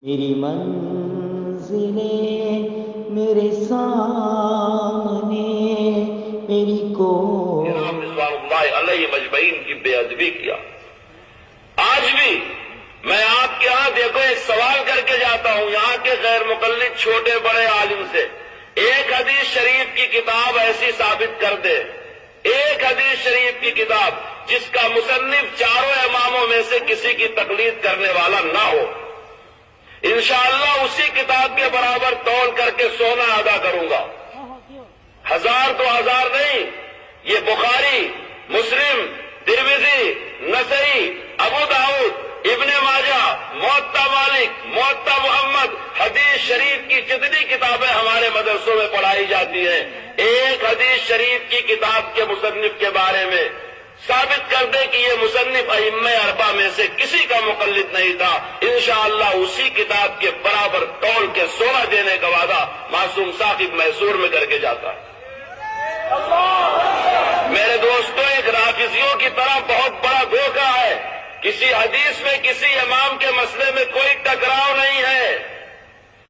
میری منزلیں میرے سامنے میری کو امام رضوان اللہ علیہ مجمعین کی بے ادبی کیا. آج بھی میں آپ کے ہاں دیکھو ایک سوال کر کے جاتا ہوں یہاں کے غیر مقلد چھوٹے بڑے عالم سے، ایک حدیث شریف کی کتاب ایسی ثابت کر دے، ایک حدیث شریف کی کتاب جس کا مصنف چاروں اماموں میں سے کسی کی تقلید کرنے والا نہ ہو، انشاءاللہ اسی کتاب کے برابر تول کر کے سونا ادا کروں گا. 1000 2000 نہیں، یہ بخاری، مسلم، ترمذی، نسائی، ابو داؤد، ابن ماجہ، موطا مالک، موطا محمد، حدیث شریف کی جتنی کتابیں ہمارے مدرسوں میں پڑھائی جاتی ہیں، ایک حدیث شریف کی کتاب کے مصنف کے بارے میں ثابت کر دے کہ یہ مصنف ائمہ اربعہ میں سے کسی کا مقلد نہیں تھا، انشاءاللہ اسی کتاب کے برابر تول کے سونا دینے کا وعدہ معصوم ثاقب میسور میں کر کے جاتا ہے. میرے دوستوں، ایک رافضیوں کی طرح بہت بڑا دھوکہ ہے. کسی حدیث میں کسی امام کے مسئلے میں کوئی ٹکراؤ نہیں ہے.